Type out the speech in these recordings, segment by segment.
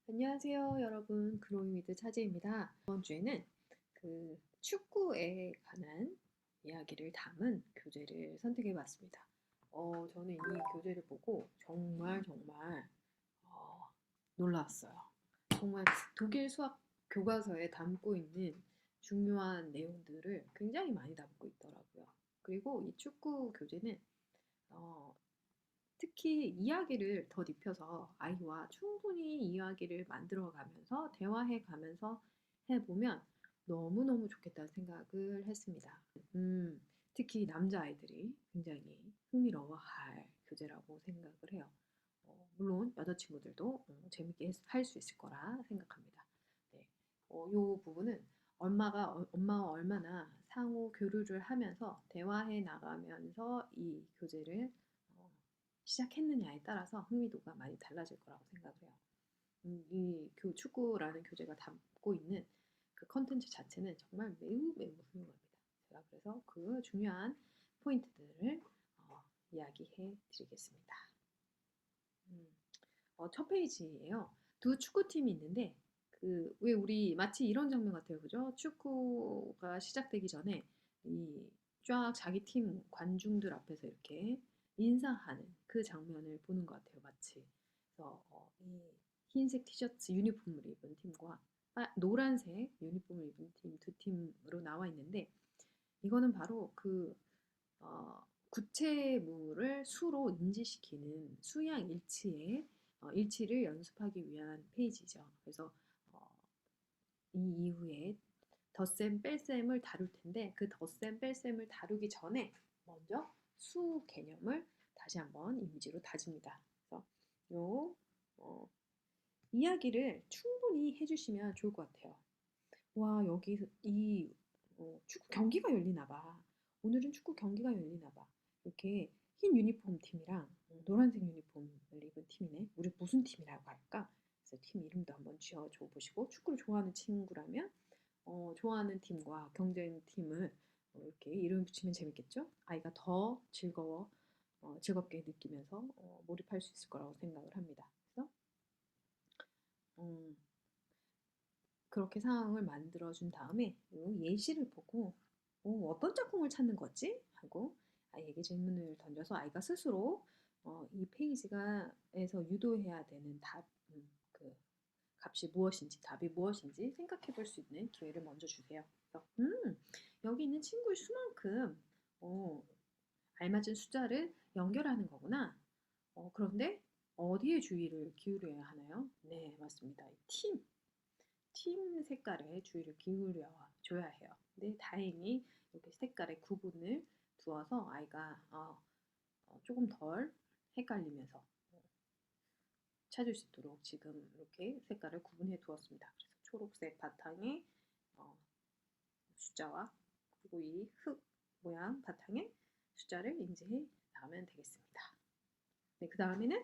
안녕하세요, 여러분. 그로이미드 차지입니다. 이번 주에는 축구에 관한 이야기를 담은 교재를 선택해 봤습니다. 저는 이 교재를 보고 정말 어, 놀라웠어요. 정말 독일 수학 교과서에 담고 있는 중요한 내용들을 굉장히 많이 담고 있더라고요. 그리고 이 축구 교재는 어, 특히 이야기를 더 입혀서 아이와 충분히 이야기를 만들어 가면서 대화해 가면서 해보면 너무너무 좋겠다는 생각을 했습니다. 특히 남자아이들이 굉장히 흥미로워할 교재라고 생각을 해요. 물론 여자친구들도 재밌게 할 수 있을 거라 생각합니다. 네. 요 부분은 엄마와 얼마나 상호 교류를 하면서 대화해 나가면서 이 교재를 어, 시작했느냐에 따라서 흥미도가 많이 달라질 거라고 생각을 해요. 축구라는 교재가 담고 있는 그 컨텐츠 자체는 정말 매우 훌륭합니다. 제가 그래서 그 중요한 포인트들을 이야기해 드리겠습니다. 음, 첫 페이지예요. 두 축구팀이 있는데 왜 우리 마치 이런 장면 같아요, 그죠? 축구가 시작되기 전에 이 쫙 자기 팀 관중들 앞에서 이렇게 인사하는 그 장면을 보는 것 같아요, 마치. 그래서 이 흰색 티셔츠 유니폼을 입은 팀과 노란색 유니폼을 입은 팀 두 팀으로 나와 있는데 이거는 바로 어, 구체물을 수로 인지시키는 수양 일치의 일치를 연습하기 위한 페이지죠. 그래서 어, 이 이후에 덧셈 뺄셈을 다룰 텐데 그 덧셈 뺄셈을 다루기 전에 먼저 수 개념을 다시 한번 이미지로 다집니다. 그래서 요 이야기를 충분히 해주시면 좋을 것 같아요. 와, 여기 이 축구 경기가 열리나 봐. 오늘은 축구 경기가 열리나 봐. 이렇게 흰 유니폼 팀이랑 노란색 유니폼을 입은 팀이네. 우리 무슨 팀이라고 할까? 그래서 팀 이름도 한번 지어줘 보시고 축구를 좋아하는 친구라면 좋아하는 팀과 경쟁팀을 이렇게 이름 붙이면 재밌겠죠? 아이가 더 즐겁게 느끼면서 몰입할 수 있을 거라고 생각을 합니다. 그래서 음, 그렇게 상황을 만들어준 다음에 예시를 보고 어떤 짝꿍을 찾는 거지? 하고 아이에게 질문을 던져서 아이가 스스로 이 페이지가에서 유도해야 되는 그 값이 무엇인지, 답이 무엇인지 생각해 볼 수 있는 기회를 먼저 주세요. 그래서, 여기 있는 친구의 수만큼 어, 알맞은 숫자를 연결하는 거구나. 그런데 어디에 주의를 기울여야 하나요? 네, 맞습니다. 팀 색깔에 주의를 기울여 줘야 해요. 근데 다행히 이렇게 색깔의 구분을 두어서 아이가 조금 덜 헷갈리면서 찾을 수 있도록 지금 이렇게 색깔을 구분해 두었습니다. 그래서 초록색 바탕에 어, 숫자와 그리고 이 흙 모양 바탕에 숫자를 인지해 나가면 되겠습니다. 네, 그 다음에는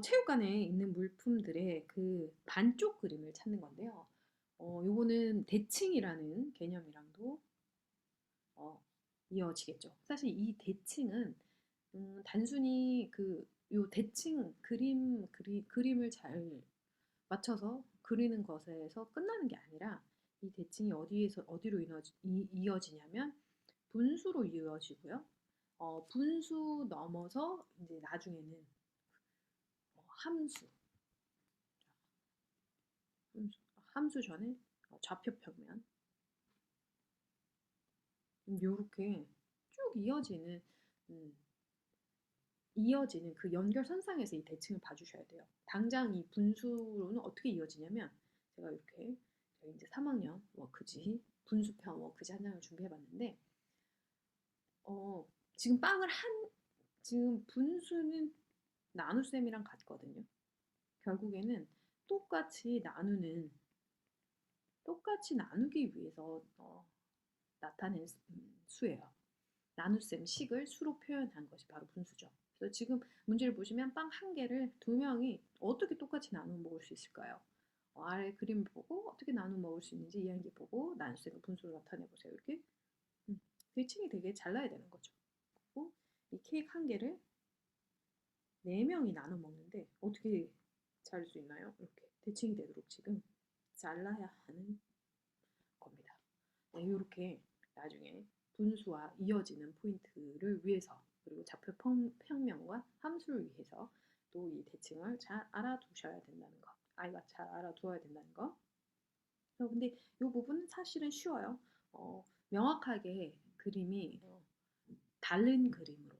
체육관에 있는 물품들의 그 반쪽 그림을 찾는 건데요. 요거는 대칭이라는 개념이랑도 어, 이어지겠죠. 사실 이 대칭은 단순히 요 대칭 그림을 잘 맞춰서 그리는 것에서 끝나는 게 아니라 이 대칭이 어디로 이어지냐면 분수로 이어지고요. 분수 넘어서 이제 나중에는 함수, 함수 전에 좌표 평면 요렇게 쭉 음, 이어지는 그 연결선상에서 이 대칭을 봐주셔야 돼요. 당장 이 분수로는 어떻게 이어지냐면 제가 이렇게 저희 이제 3학년 워크지 분수편 워크지 한 장을 준비해봤는데 어, 지금 지금 분수는 나눗셈이랑 같거든요. 결국에는 똑같이 똑같이 나누기 위해서 나타낸 수예요. 나눗셈 식을 수로 표현한 것이 바로 분수죠. 그래서 지금 문제를 보시면 빵 한 개를 두 명이 어떻게 똑같이 나눠 먹을 수 있을까요? 아래 그림 보고 어떻게 나눠 먹을 수 있는지 이야기 보고 나눗셈을 분수로 나타내 보세요. 이렇게 대칭이 되게 잘 나야 되는 거죠. 그리고 이 케이크 한 개를 네 명이 나눠 먹는데 어떻게 자를 수 있나요? 이렇게 대칭이 되도록 지금 잘라야 하는 겁니다. 네, 이렇게 나중에 분수와 이어지는 포인트를 위해서 그리고 좌표 평면과 함수를 위해서 또 이 대칭을 잘 알아두셔야 된다는 거. 아이가 잘 알아두어야 된다는 거. 근데 이 부분은 사실은 쉬워요. 명확하게 그림이 다른 그림으로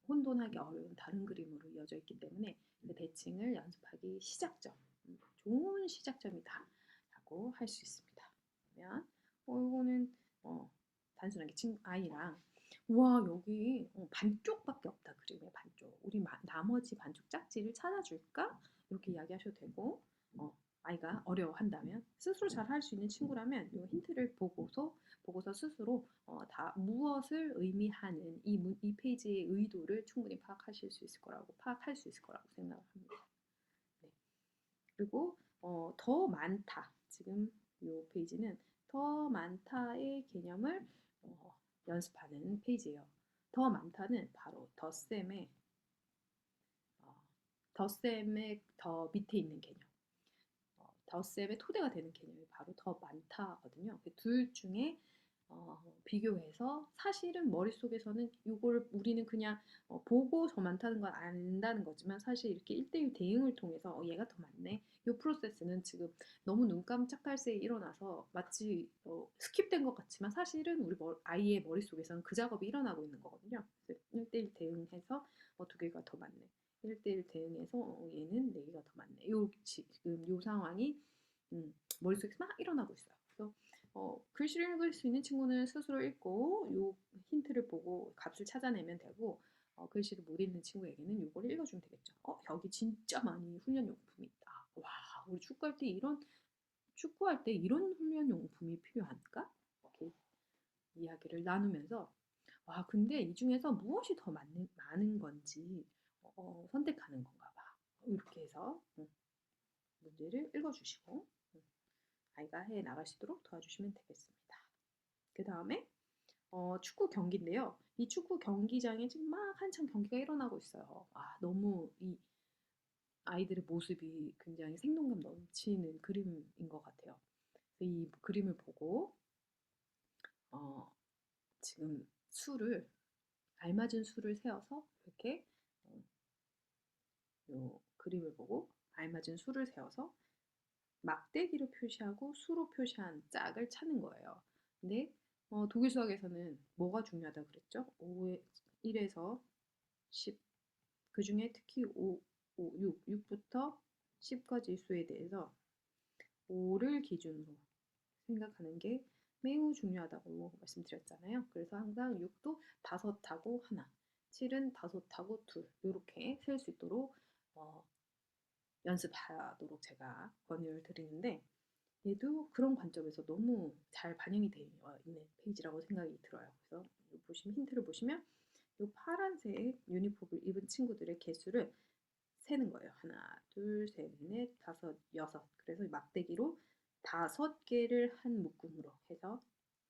혼돈하기 어려운 다른 그림으로 이어져 있기 때문에 그 대칭을 연습하기 시작점, 좋은 시작점이다라고 할 수 있습니다. 그러면 이거는 단순하게 아이랑 와 여기 반쪽밖에 없다 그림의 반쪽 우리 나머지 반쪽 짝지를 찾아줄까? 이렇게 이야기하셔도 되고 아이가 어려워한다면 스스로 잘 할 수 있는 친구라면 이 힌트를 보고서 스스로 다 무엇을 의미하는 이 페이지의 의도를 충분히 파악할 수 있을 거라고 생각을 합니다. 네. 그리고 더 많다. 지금 이 페이지는 더 많다의 개념을 연습하는 페이지예요. 더 많다는 바로 덧셈의 더 밑에 있는 개념. 덧셈의 토대가 되는 개념이 바로 더 많다거든요. 둘 중에 비교해서 사실은 머릿속에서는 이걸 우리는 그냥 보고 더 많다는 걸 안다는 거지만 사실 이렇게 1대1 대응을 통해서 얘가 더 많네. 이 프로세스는 지금 너무 눈 깜짝할 새에 일어나서 마치 스킵된 것 같지만 사실은 우리 아이의 머릿속에서는 그 작업이 일어나고 있는 거거든요. 1대1 대응해서 두 개가 더 많네. 1대1 대응해서 얘는 4개가 더 많네. 지금 요 상황이 머릿속에서 막 일어나고 있어요. 그래서 글씨를 읽을 수 있는 친구는 스스로 읽고 요 힌트를 보고 값을 찾아내면 되고 글씨를 못 읽는 친구에게는 이걸 읽어주면 되겠죠. 여기 진짜 많이 훈련용품이 있다. 와, 우리 축구할 때 이런 훈련용품이 필요할까? 이렇게 이야기를 나누면서 와, 근데 이 중에서 무엇이 더 많은 건지 선택하는 건가 봐. 이렇게 해서 문제를 읽어주시고 아이가 해 나가시도록 도와주시면 되겠습니다. 그 다음에 축구 경기인데요. 이 축구 경기장에 지금 막 한창 경기가 일어나고 있어요. 너무 이 아이들의 모습이 굉장히 생동감 넘치는 그림인 것 같아요. 이 그림을 보고 지금 알맞은 수를 세워서 이렇게 요 그림을 보고 알맞은 수를 세워서 막대기로 표시하고 수로 표시한 짝을 찾는 거예요. 근데 독일 수학에서는 뭐가 중요하다고 그랬죠? 1에서 10, 그 중에 특히 6부터 10까지 수에 대해서 5를 기준으로 생각하는 게 매우 중요하다고 말씀드렸잖아요. 그래서 항상 6도 5하고 하나, 7은 5하고 둘 이렇게 셀 수 있도록 연습하도록 제가 권유를 드리는데 얘도 그런 관점에서 너무 잘 반영이 되어 있는 페이지라고 생각이 들어요. 그래서 힌트를 보시면 이 파란색 유니폼을 입은 친구들의 개수를 세는 거예요. 하나, 둘, 셋, 넷, 다섯, 여섯. 그래서 막대기로 5개를 한 묶음으로 해서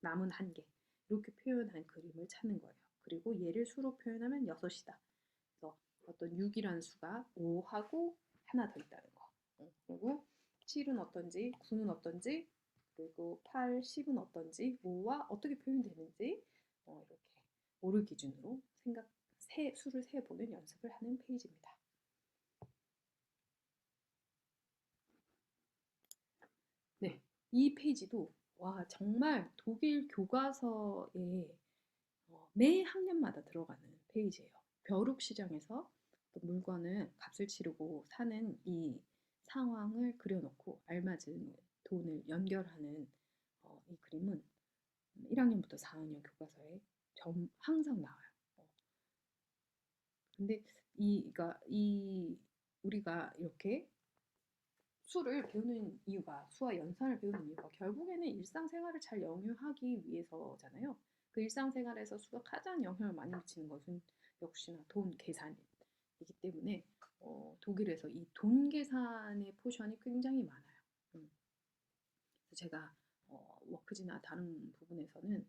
남은 1개 이렇게 표현한 그림을 찾는 거예요. 그리고 얘를 수로 표현하면 6이다. 그래서 어떤 6이라는 수가 5하고 하나 더 있다는 거. 그리고 7은 어떤지, 9는 어떤지, 그리고 8, 10은 어떤지, 5와 어떻게 표현되는지 이렇게 5를 기준으로 수를 세보는 연습을 하는 페이지입니다. 네, 이 페이지도 와 정말 독일 교과서에 매 학년마다 들어가는 페이지예요. 벼룩 시장에서 물건을 값을 치르고 사는 이 상황을 그려놓고 알맞은 돈을 연결하는 이 그림은 1학년부터 4학년 교과서에 항상 나와요. 근데 우리가 이렇게 수를 배우는 이유가 수와 연산을 배우는 이유가 결국에는 일상생활을 잘 영유하기 위해서잖아요. 그 일상생활에서 수가 가장 영향을 많이 미치는 것은 역시나 돈 계산이기 때문에 독일에서 이 돈 계산의 포션이 굉장히 많아요. 제가 워크지나 다른 부분에서는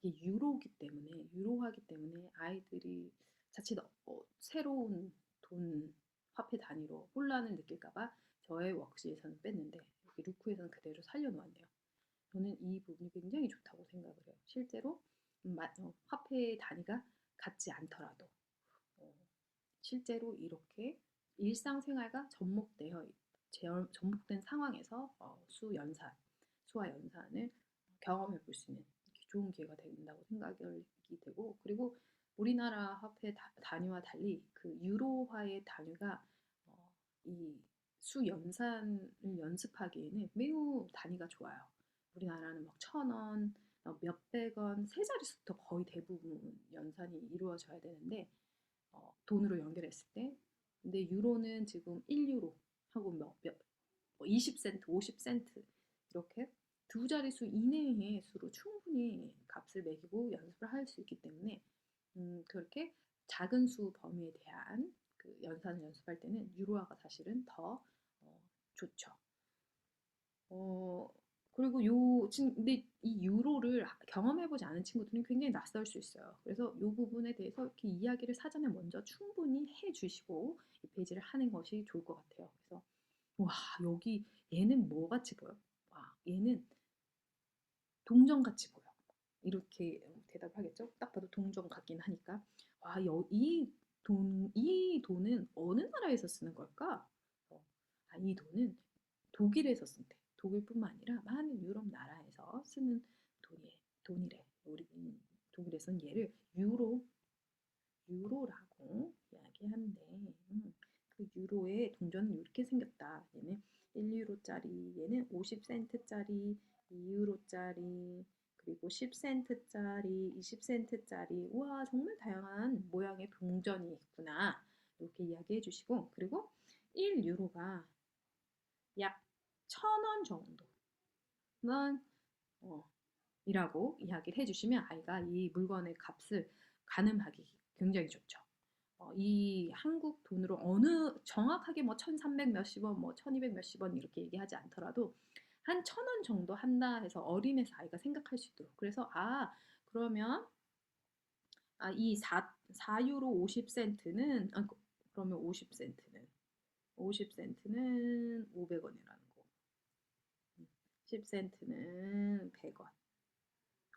이게 유로하기 때문에 아이들이 자칫 새로운 돈 화폐 단위로 혼란을 느낄까봐 저의 워크시에서는 뺐는데 여기 루크에서는 그대로 살려놓았네요. 저는 이 부분이 굉장히 좋다고 생각을 해요. 실제로 화폐 단위가 같지 않더라도 어, 실제로 이렇게 일상생활과 접목된 상황에서 수와 연산을 경험해 볼 수 있는 좋은 기회가 된다고 생각이 되고, 그리고 우리나라 화폐 단위와 달리 그 유로화의 단위가 이 수연산을 연습하기에는 매우 단위가 좋아요. 우리나라는 막 1,000원, 몇백 원, 세 자릿수부터 거의 대부분 연산이 이루어져야 되는데 돈으로 연결했을 때, 근데 유로는 지금 1유로 하고 20센트, 50센트 이렇게 두 자릿수 이내의 수로 충분히 값을 매기고 연습을 할 수 있기 때문에 그렇게 작은 수 범위에 대한 그 연산을 연습할 때는 유로화가 사실은 더 좋죠. 그리고 근데 이 유로를 경험해보지 않은 친구들은 굉장히 낯설 수 있어요. 그래서 이 부분에 대해서 이렇게 이야기를 사전에 먼저 충분히 해주시고 이 페이지를 하는 것이 좋을 것 같아요. 그래서 와, 여기 얘는 뭐 같이 보여? 와, 얘는 동전 같이 보여. 이렇게 대답하겠죠? 딱 봐도 동전 같긴 하니까. 와, 이 돈은 어느 나라에서 쓰는 걸까? 이 돈은 독일에서 쓴대. 독일뿐만 아니라 많은 유럽 나라에서 쓰는 돈이래. 우리 독일에서는 얘를 유로라고 이야기한대. 그 유로의 동전은 이렇게 생겼다. 얘는 1유로짜리, 얘는 50센트짜리, 2유로짜리, 그리고 10센트짜리, 20센트짜리. 우와, 정말 다양한 모양의 동전이 있구나. 이렇게 이야기해 주시고, 그리고 1유로가 약 1,000원 정도는 이라고 이야기를 해주시면 아이가 이 물건의 값을 가늠하기 굉장히 좋죠. 이 한국 돈으로 정확하게 뭐 1,300 몇십 원, 뭐 1,200 몇십 원 이렇게 얘기하지 않더라도 한 1,000원 정도 한다 해서 어림에서 아이가 생각할 수 있도록. 그래서 그러면 이 4유로 50센트는 그러면 50센트는 500원이라는 거. 10센트는 100원.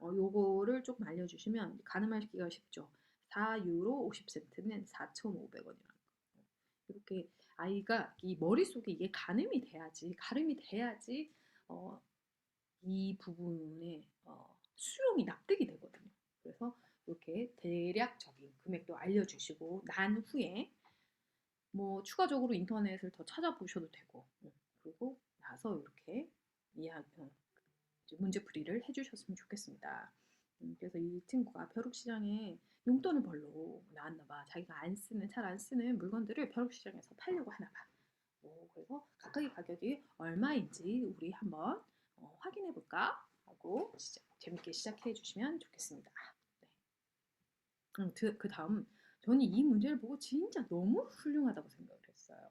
요거를 조금 알려주시면 가늠하기가 쉽죠. 4유로 50센트는 4,500원이라는 거. 이렇게 아이가 이 머릿속에 이게 가름이 돼야지 이 부분에 수용이 납득이 되거든요. 그래서 이렇게 대략적인 금액도 알려주시고 난 후에 뭐 추가적으로 인터넷을 더 찾아보셔도 되고, 그리고 나서 이렇게 문제풀이를 해주셨으면 좋겠습니다. 그래서 이 친구가 벼룩시장에 용돈을 벌러 나왔나 봐. 자기가 잘 안 쓰는 물건들을 벼룩시장에서 팔려고 하나 봐. 그래서 각각의 가격이 얼마인지 우리 한번 확인해 볼까 하고 재밌게 시작해 주시면 좋겠습니다. 네. 그 다음 저는 이 문제를 보고 진짜 너무 훌륭하다고 생각을 했어요.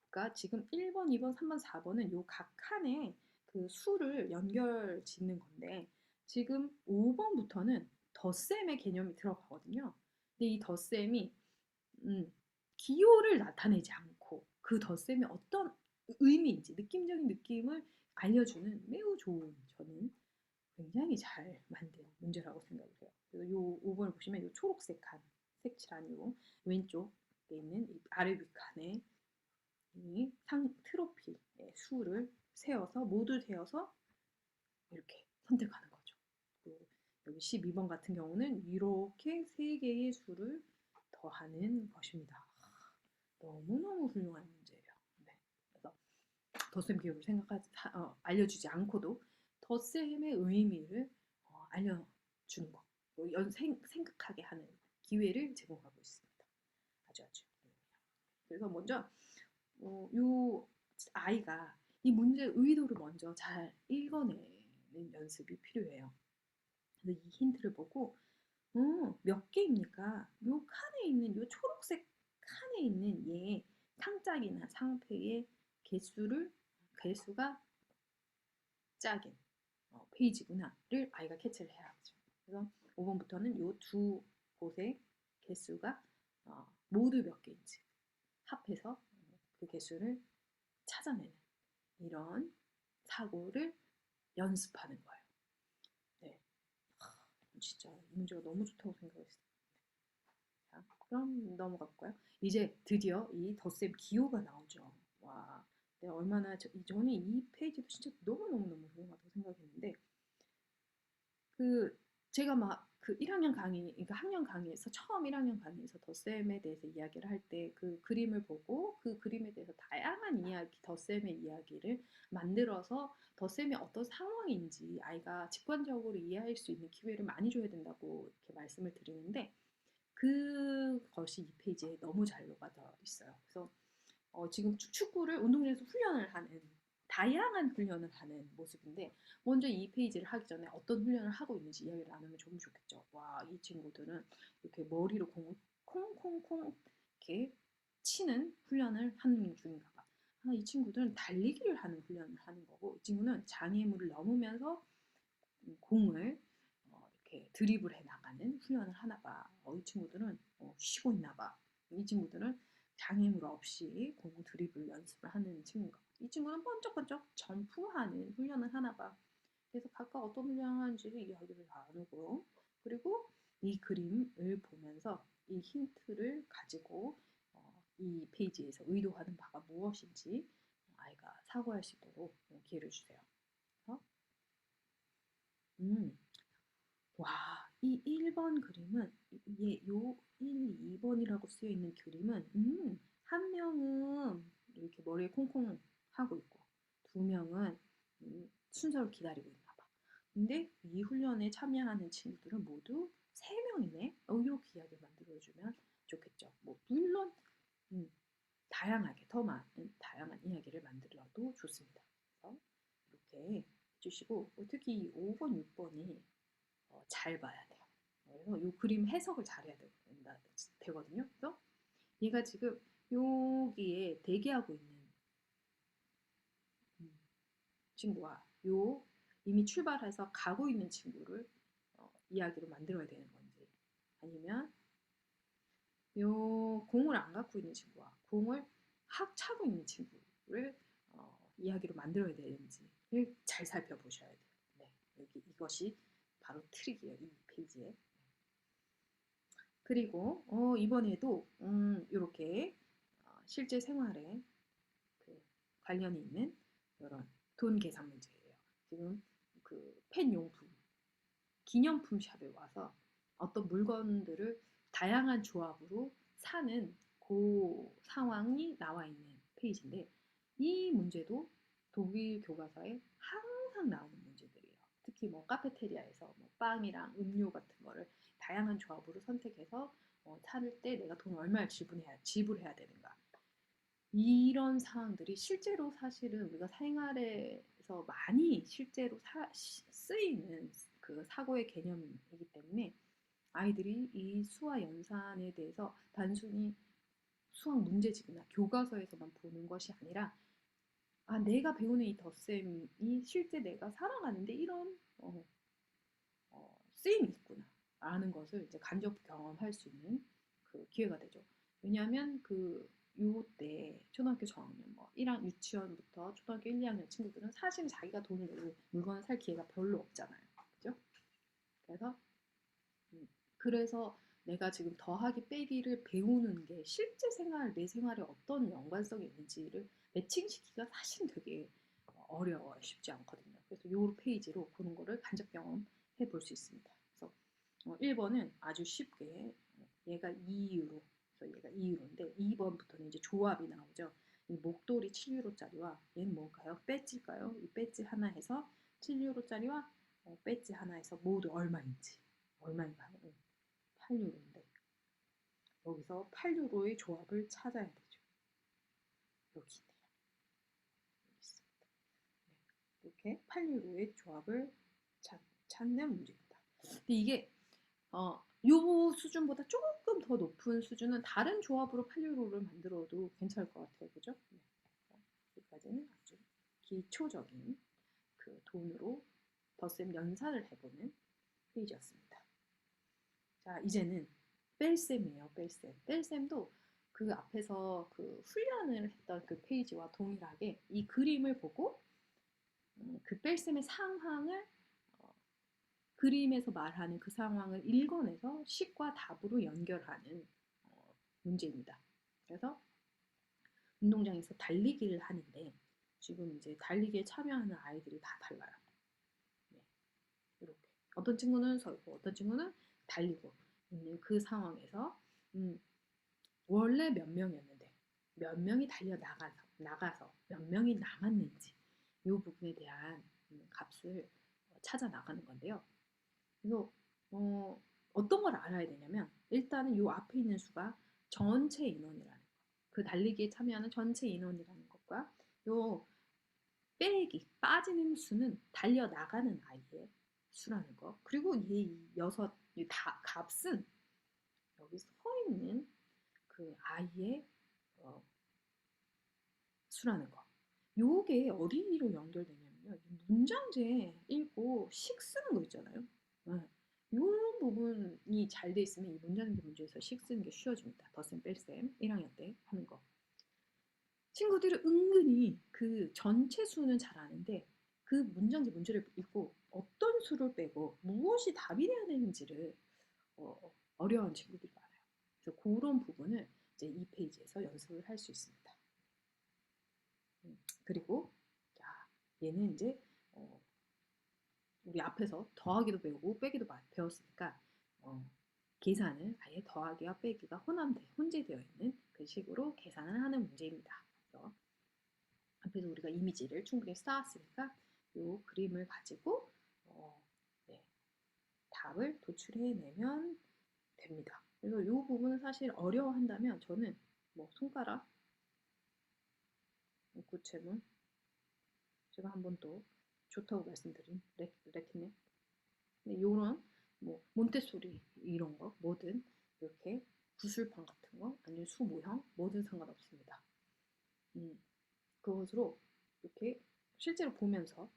그러니까 지금 1번, 2번, 3번, 4번은 요 각 칸에 그 수를 연결 짓는 건데 지금 5번부터는 덧셈의 개념이 들어가거든요. 근데 이 덧셈이 기호를 나타내지 않고 그 덧셈이 어떤 의미인지 느낌적인 느낌을 알려주는 매우 좋은, 저는 굉장히 잘 만든 문제라고 생각을 해요. 그래서 요 5번을 보시면 요 초록색 칸, 색칠한 요 왼쪽에 있는 이 아래 윗칸에 이 트로피의 수를 모두 세어서 이렇게 선택하는 거죠. 그리고 여기 12번 같은 경우는 이렇게 3개의 수를 더하는 것입니다. 너무너무 훌륭한 문제예요. 네. 그래서 덧셈 기호를 알려주지 않고도 덧셈의 의미를 알려주는 거, 생각하게 하는 기회를 제공하고 있습니다. 아주 그래서 먼저 이 아이가 이 문제의 의도를 먼저 잘 읽어내는 연습이 필요해요. 그래서 이 힌트를 보고 몇 개입니까? 요 칸에 있는 요 초록색 칸에 있는 얘 상짝이나 상패의 개수가 짝인 페이지구나를 아이가 캐치를 해야 하죠. 그래서 5번부터는 요 두 곳의 개수가 모두 몇 개인지 합해서 그 개수를 찾아내는 이런 사고를 연습하는 거예요. 네. 진짜 이 문제가 너무 좋다고 생각했어요. 자, 그럼 넘어가 볼까요? 이제 드디어 이 덧셈 기호가 나오죠. 와, 내가 얼마나 저는 이 페이지도 진짜 너무너무너무 훌륭하다고 생각했는데 그 제가 막 그 1학년 강의, 그러니까 학년 강의에서 처음 1학년 강의에서 덧셈에 대해서 이야기를 할 때 그 그림을 보고 그 그림에 대해서 다양한 이야기, 덧셈의 이야기를 만들어서 덧셈이 어떤 상황인지 아이가 직관적으로 이해할 수 있는 기회를 많이 줘야 된다고 이렇게 말씀을 드리는데 그것이 이 페이지에 너무 잘 녹아져 있어요. 그래서 지금 축구를 운동장에서 훈련을 하는 다양한 훈련을 하는 모습인데 먼저 이 페이지를 하기 전에 어떤 훈련을 하고 있는지 이야기를 나누면 좀 좋겠죠. 와, 이 친구들은 이렇게 머리로 공을 콩콩콩 이렇게 치는 훈련을 하는 중인가 봐. 이 친구들은 달리기를 하는 훈련을 하는 거고 이 친구는 장애물을 넘으면서 공을 이렇게 드리블해 나가는 훈련을 하나 봐. 이 친구들은 쉬고 있나 봐. 이 친구들은 장애물 없이 공 드리블 연습을 하는 친구가. 이 친구는 번쩍번쩍 점프하는 훈련을 하나 봐. 그래서 각각 어떤 훈련을 하는지를 이야기를 나누고 그리고 이 그림을 보면서 이 힌트를 가지고 이 페이지에서 의도하는 바가 무엇인지 아이가 사고할 수 있도록 기회를 주세요. 음, 와, 이 1번 그림은 요 1, 2번이라고 쓰여 있는 그림은 한 명은 이렇게 머리에 콩콩 하고 있고 두 명은 순서를 기다리고 있나 봐. 근데 이 훈련에 참여하는 친구들은 모두 세 명이네. 이렇게 이야기를 만들어주면 좋겠죠. 뭐 물론 음, 다양하게 더 많은 다양한 이야기를 만들어도 좋습니다. 그래서 이렇게 해주시고 특히 이 5번, 6번이 잘 봐야 돼요. 그래서 이 그림 해석을 잘해야 되거든요. 그래서 얘가 지금 여기에 대기하고 있는 친구와 요 이미 출발해서 가고 있는 친구를 이야기로 만들어야 되는 건지 아니면 요 공을 안 갖고 있는 친구와 공을 확 차고 있는 친구를 이야기로 만들어야 되는지를 잘 살펴보셔야 돼요. 네, 여기 이것이 바로 트릭이에요. 이 페이지에. 그리고 이번에도 이렇게 실제 생활에 그 관련이 있는 이런 돈 계산 문제예요. 지금 그 펜용품, 기념품 샵에 와서 어떤 물건들을 다양한 조합으로 사는 그 상황이 나와 있는 페이지인데 이 문제도 독일 교과서에 항상 나오는 문제들이에요. 특히 뭐 카페테리아에서 뭐 빵이랑 음료 같은 거를 다양한 조합으로 선택해서 살 때 내가 돈 얼마를 지불해야 되는가. 이런 상황들이 실제로 사실은 우리가 생활에서 많이 실제로 쓰이는 그 사고의 개념이기 때문에 아이들이 이 수와 연산에 대해서 단순히 수학 문제집이나 교과서에서만 보는 것이 아니라 내가 배우는 이 덧셈이 실제 내가 살아가는데 이런 쓰임이 있구나 라는 것을 이제 간접 경험할 수 있는 그 기회가 되죠. 왜냐하면 요때 초등학교 저학년 뭐 1학 유치원부터 초등학교 1, 2학년 친구들은 사실 자기가 돈을 내고 물건을 살 기회가 별로 없잖아요. 그죠? 그래서 그래서 내가 지금 더하기 빼기를 배우는 게 실제 생활, 내 생활에 어떤 연관성이 있는지를 매칭시키기가 사실 되게 어려워요. 쉽지 않거든요. 그래서 이 페이지로 그런 거를 간접 경험해 볼 수 있습니다. 그래서 1번은 아주 쉽게 얘가 2유로, 그래서 얘가 2유로인데 2번부터는 이제 조합이 나오죠. 이 목도리 7유로짜리와 얘는 뭘까요? 배지일까요? 이 배지 하나 해서 7유로짜리와 배지 하나 해서 모두 얼마인가요? 8유로인데 여기서 8유로의 조합을 찾아야 되죠. 여기 있네요. 여기 있습니다. 네, 이렇게 8유로의 조합을 찾는 문제입니다. 근데 이게 요 수준보다 조금 더 높은 수준은 다른 조합으로 8유로를 만들어도 괜찮을 것 같아요. 그죠? 네. 여기까지는 아주 기초적인 그 돈으로 덧셈 연산을 해보는 페이지였습니다. 자, 이제는 뺄셈이에요. 뺄셈. 뺄셈도 그 앞에서 그 훈련을 했던 그 페이지와 동일하게 이 그림을 보고 그 뺄셈의 상황을 어, 그림에서 말하는 그 상황을 읽어내서 식과 답으로 연결하는 문제입니다. 그래서 운동장에서 달리기를 하는데 지금 이제 달리기에 참여하는 아이들이 다 달라요. 네, 이렇게 어떤 친구는 서 있고 어떤 친구는 달리고 있는 그 상황에서 원래 몇 명이었는데 몇 명이 달려 나가서 몇 명이 남았는지 이 부분에 대한 값을 찾아 나가는 건데요. 그래서 어떤 걸 알아야 되냐면 일단은 이 앞에 있는 수가 전체 인원이라는 거. 그 달리기에 참여하는 전체 인원이라는 것과 요 빼기 빠지는 수는 달려 나가는 아이의 수라는 거. 그리고 이 여섯 다 값은 여기 서 있는 그 아이의 어, 수라는 거. 요게 어린이로 연결되냐면요. 문장제 읽고 식 쓰는 거 있잖아요. 네. 이런 부분이 잘 돼 있으면 이 문장제 문제에서 식 쓰는 게 쉬워집니다. 덧셈 뺄셈 1학년 때 하는 거. 친구들은 은근히 그 전체 수는 잘 아는데 그 문장제 문제를 읽고 어떤 수를 빼고 무엇이 답이 돼야 되는지를 어려운 친구들이 많아요. 그래서 그런 부분을 이제 이 페이지에서 연습을 할 수 있습니다. 그리고 자, 얘는 이제 우리 앞에서 더하기도 배우고 빼기도 배웠으니까 계산을 아예 더하기와 빼기가 혼재되어 있는 그 식으로 계산을 하는 문제입니다. 그래서 앞에서 우리가 이미지를 충분히 쌓았으니까 이 그림을 가지고 네, 답을 도출해내면 됩니다. 그래서 이 부분은 사실 어려워한다면 저는 뭐 손가락, 구체문 제가 한번 또 좋다고 말씀드린 레티넷 이런 뭐 몬테소리 이런 거 뭐든 이렇게 구슬판 같은 거 아니면 수 모형 뭐든 상관없습니다. 그것으로 이렇게 실제로 보면서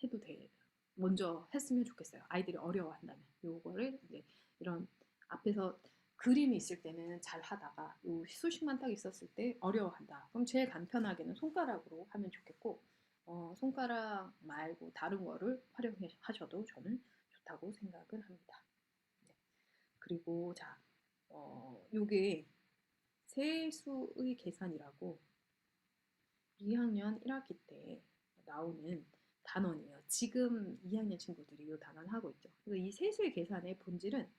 해도 돼. 먼저 했으면 좋겠어요. 아이들이 어려워한다면 요거를 이제 이런 앞에서 그림이 있을 때는 잘 하다가 요 수식만 딱 있었을 때 어려워한다. 그럼 제일 간편하게는 손가락으로 하면 좋겠고 손가락 말고 다른 거를 활용하셔도 저는 좋다고 생각을 합니다. 네. 그리고 자, 요게 세수의 계산이라고 2학년 1학기 때 나오는 단원이에요. 지금 2학년 친구들이 이 단원 하고 있죠. 그래서 이 세수의 계산의 본질은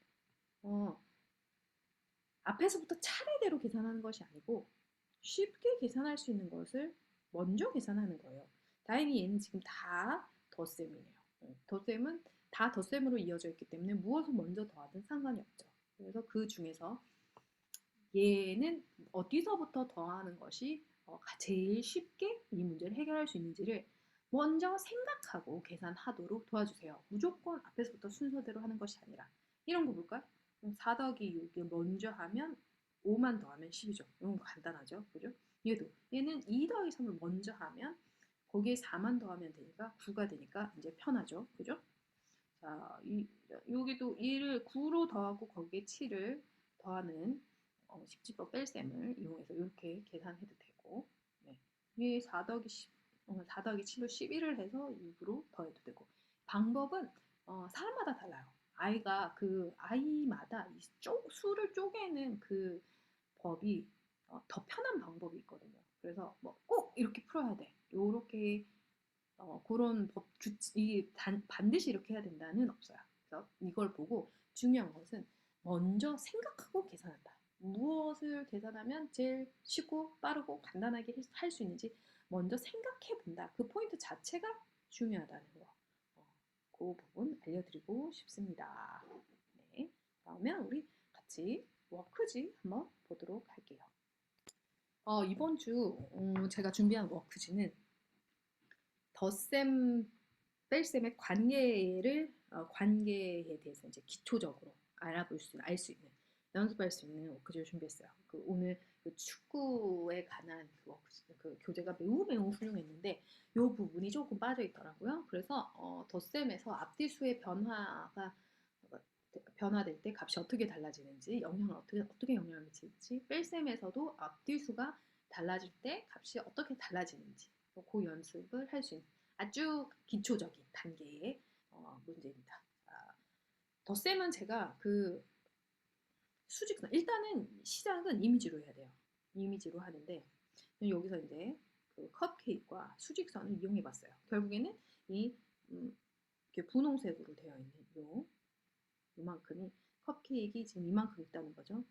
앞에서부터 차례대로 계산하는 것이 아니고 쉽게 계산할 수 있는 것을 먼저 계산하는 거예요. 다행히 얘는 지금 다 덧셈이에요. 덧셈은 다 덧셈으로 이어져 있기 때문에 무엇을 먼저 더하든 상관이 없죠. 그래서 그 중에서 얘는 어디서부터 더하는 것이 제일 쉽게 이 문제를 해결할 수 있는지를 먼저 생각하고 계산하도록 도와주세요. 무조건 앞에서부터 순서대로 하는 것이 아니라 이런 거 볼까요? 4 더하기 6을 먼저 하면 5만 더하면 10이죠. 이런 거 간단하죠. 그죠? 얘는 2 더하기 3을 먼저 하면 거기에 4만 더하면 되니까 9가 되니까 이제 편하죠. 그죠? 자, 여기도 1을 9로 더하고 거기에 7을 더하는 식지법 뺄셈을 이용해서 이렇게 계산해도 되고 네. 위에 4 더하기 10, 4 더하기 7로 11을 해서 6으로 더해도 되고 방법은 사람마다 달라요. 아이마다 수를 쪼개는 그 법이 더 편한 방법이 있거든요. 그래서 뭐 꼭 이렇게 풀어야 돼. 요렇게 그런 반드시 이렇게 해야 된다는 없어요. 그래서 이걸 보고 중요한 것은 먼저 생각하고 계산한다. 무엇을 계산하면 제일 쉽고 빠르고 간단하게 할 수 있는지 먼저 생각해 본다. 그 포인트 자체가 중요하다는 거. 그 부분 알려드리고 싶습니다. 네. 그러면 우리 같이 워크지 한번 보도록 할게요. 이번 주 제가 준비한 워크지는 덧셈 뺄셈의 관계에 대해서 이제 기초적으로 알 수 있는 연습할 수 있는 워크지를 준비했어요. 오늘 그 축구에 관한 그 교재가 매우 훌륭했는데 이 부분이 조금 빠져 있더라고요. 그래서 덧셈에서 앞뒤수의 변화될 때 값이 어떻게 달라지는지, 영향을 어떻게 영향을 미칠지, 뺄셈에서도 앞뒤수가 달라질 때 값이 어떻게 달라지는지 그 연습을 할 수 있는 아주 기초적인 단계의 문제입니다. 덧셈은 제가 그 수직선 일단은 시작은 이미지로 해야 돼요. 이미지로 하는데 여기서 이제 그 컵케이크와 수직선을 이용해 봤어요. 결국에는 이 이렇게 분홍색으로 되어 있는 요만큼이 컵케이크 지금 이만큼 있다는 거죠.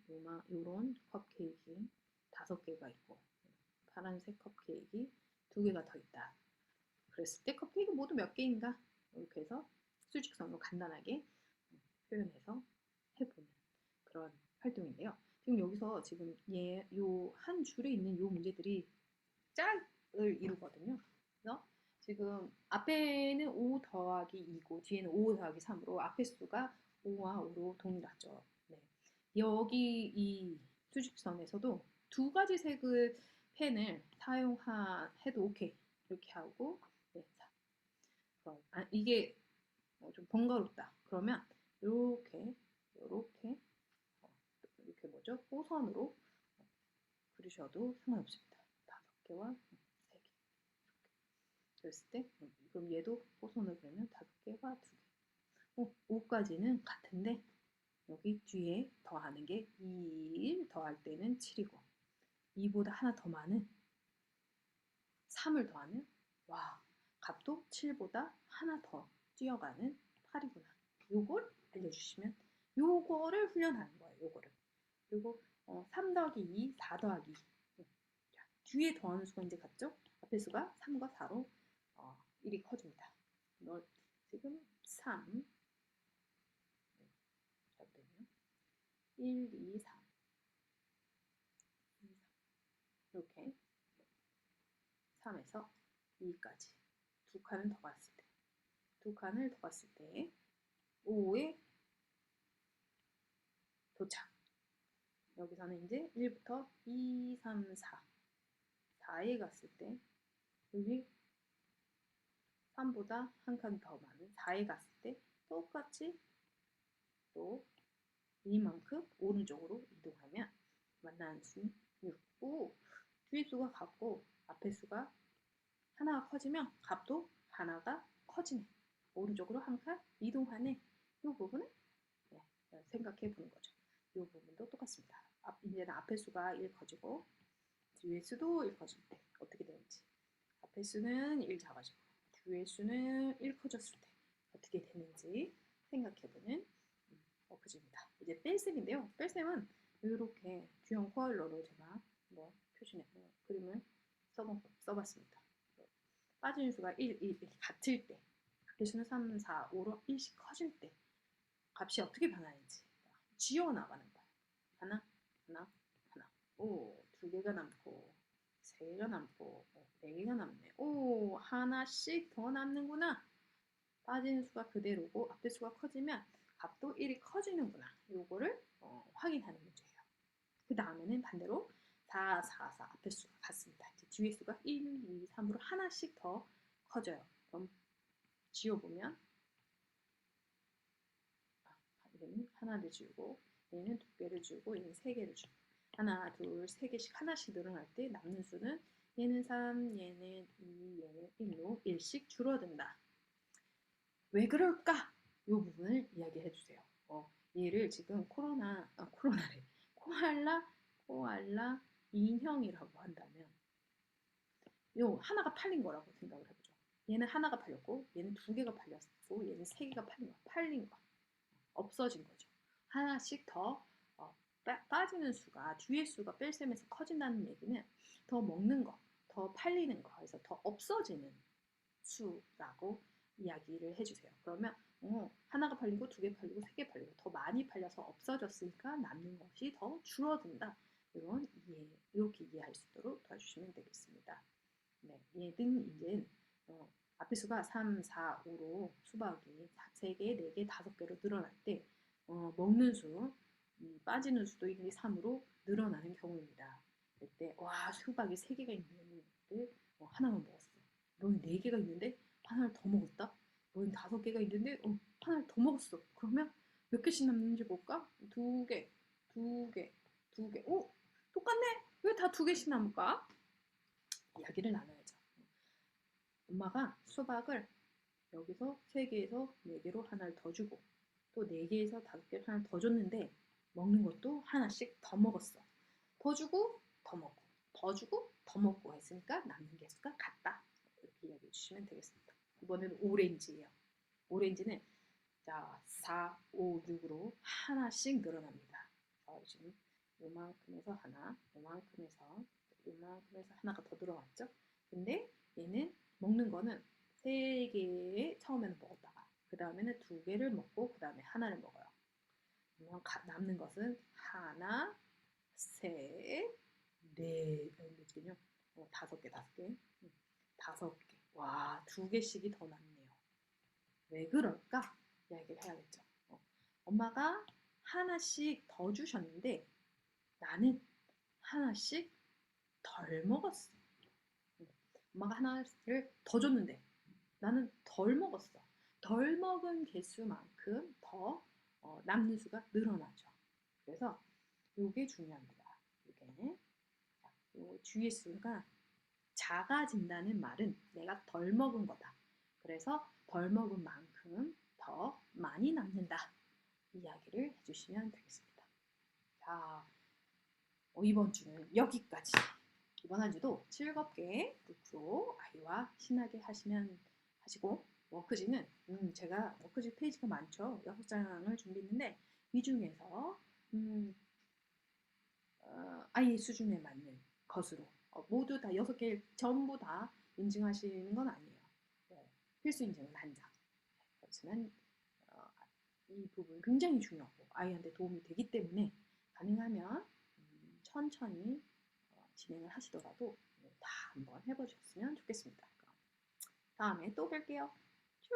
요런 컵케이크 5개가 있고 파란색 컵케이크 2개가 더 있다. 그랬을 때 컵케이크 모두 몇 개인가? 이렇게 해서 수직선으로 간단하게 표현해서 해보는 그런 활동인데요. 지금 여기서 지금 요 한 줄에 있는 요 문제들이 짝을 이루거든요. 그래서 지금 앞에는 5 더하기 2고 뒤에는 5 더하기 3으로 앞에 수가 5와 5로 동일하죠. 네. 여기 이 수직선에서도 두 가지 색의 펜을 사용해도 오케이. 이렇게 하고 네. 이게 좀 번거롭다. 그러면 이렇게 이렇게 뭐죠? 호선으로 그리셔도 상관없습니다. 5개와 3개. 그랬을 때 그럼 얘도 호선으로 그리면 5개와 2개. 5까지는 같은데 여기 뒤에 더하는 게 2를 더할 때는 7이고 2보다 하나 더 많은 3을 더하면 와 값도 7보다 하나 더 뛰어가는 8이구나. 요걸 알려주시면 요거를 훈련하는 거예요. 요거를. 그리고 3 더하기 2, 4 더하기 2. 자, 뒤에 더하는 수가 이제 같죠? 앞에 수가 3과 4로 1이 커집니다. 지금 3 잘되네요. 1, 2, 3 이렇게 3에서 2까지 두 칸을 더 갔을 때 두 칸을 더 갔을 때 5에 도착. 여기서는 이제 1부터 2, 3, 4 4에 갔을 때 여기 3보다 한 칸 더 많은 4에 갔을 때 똑같이 또 이만큼 오른쪽으로 이동하면 만나는 수는 6. 오, 뒤에 수가 같고 앞에 수가 하나가 커지면 값도 하나가 커지네. 오른쪽으로 한 칸 이동하네. 이 부분은 네, 생각해 보는 거죠. 이 부분도 똑같습니다. 이제는 앞에 수가 1 커지고 뒤에 수도 1 커질 때 어떻게 되는지. 앞에 수는 1 작아지고 뒤에 수는 1 커졌을 때 어떻게 되는지 생각해보는 워크지입니다. 이제 뺄셈인데요. 뺄셈은 이렇게 주형 코알러로 제가 그림을 써봤습니다. 빠지는 수가 1, 1 같을 때 앞에 수는 3, 4, 5로 1씩 커질 때 값이 어떻게 변하는지 지워나가는 거예요. 하나, 하나, 하나. 오, 2개가 남고 3개가 남고 4개가 남네. 오, 하나씩 더 남는구나. 빠지는 수가 그대로고 앞에 수가 커지면 값도 1이 커지는구나. 요거를 확인하는 문제예요. 그 다음에는 반대로 4, 4, 4 앞에 수가 같습니다. 이제 뒤에 수가 1, 2, 3으로 하나씩 더 커져요. 그럼 지워보면 얘는 하나를 지우고 얘는 2개를 지우고 얘는 3개를 지우고 하나, 둘, 3개씩 하나씩 늘어날 때 남는 수는 얘는 3, 얘는 2, 얘는 1로 1씩 줄어든다. 왜 그럴까? 이 부분을 이야기해 주세요. 얘를 지금 코로나래. 코알라 인형이라고 한다면 요 하나가 팔린 거라고 생각을 해보죠. 얘는 하나가 팔렸고 얘는 2개가 팔렸고 얘는 3개가 팔린 거. 없어진 거죠. 하나씩 더 빠지는 수가 뒤에 수가 뺄셈에서 커진다는 얘기는 더 먹는 거, 더 팔리는 거, 그래서 더 없어지는 수라고 이야기를 해주세요. 그러면 하나가 팔리고 2개 팔리고 3개 팔리고 더 많이 팔려서 없어졌으니까 남는 것이 더 줄어든다. 이렇게 이해할 수 있도록 도와주시면 되겠습니다. 네, 얘는 이제 앞에 수가 3, 4, 5로 수박이 3개, 4개, 5개로 늘어날 때 먹는 수, 빠지는 수도 1, 2, 3으로 늘어나는 경우입니다. 그때 와 수박이 3개가 있는데 하나만 먹었어. 너는 4개가 있는데 하나를 더 먹었다. 너는 5개가 있는데 하나를 더 먹었어. 그러면 몇 개씩 남는지 볼까? 두 개, 두 개, 두 개. 오, 똑같네. 왜 다 두 개씩 남을까? 이야기를 나눠야죠. 엄마가 수박을 여기서 3개에서 4개로 하나를 더 주고 또 4개에서 5개로 하나를 더 줬는데 먹는 것도 하나씩 더 먹었어. 더 주고 더 먹고 더 주고 더 먹고 했으니까 남는 개수가 같다. 이렇게 이야기해 주시면 되겠습니다. 이번에는 오렌지예요. 오렌지는 자 4, 5, 6으로 하나씩 늘어납니다. 지금 요만큼에서 하나, 요만큼에서 하나가 더 들어왔죠. 근데 얘는 먹는 거는 3개 처음에는 먹었다가 그 다음에는 2개를 먹고 그 다음에 하나를 먹어요. 그러면 남는 것은 하나, 셋, 넷, 몇개요? 5개, 5개, 5개. 와, 2개씩이 더 남네요. 왜 그럴까? 이야기를 해야겠죠. 엄마가 하나씩 더 주셨는데 나는 하나씩 덜 먹었어. 엄마가 하나를 더 줬는데 나는 덜 먹었어. 덜 먹은 개수만큼 더 남는 수가 늘어나죠. 그래서 이게 중요합니다. 이게 주의 수가 작아진다는 말은 내가 덜 먹은 거다. 그래서 덜 먹은 만큼 더 많이 남는다. 이야기를 해주시면 되겠습니다. 자, 이번 주는 여기까지. 이번 한 주도 즐겁게 앞으로 아이와 신나게 하시고 워크지는 제가 워크지 페이지가 많죠. 6장을 준비했는데 이 중에서 아이의 수준에 맞는 것으로 모두 다 6개 전부 다 인증하시는 건 아니에요. 필수 인증은 한 장. 그렇지만 이 부분 굉장히 중요하고 아이한테 도움이 되기 때문에 가능하면 천천히 진행을 하시더라도 다 한번 해보셨으면 좋겠습니다. 다음에 또 뵐게요. 쭉.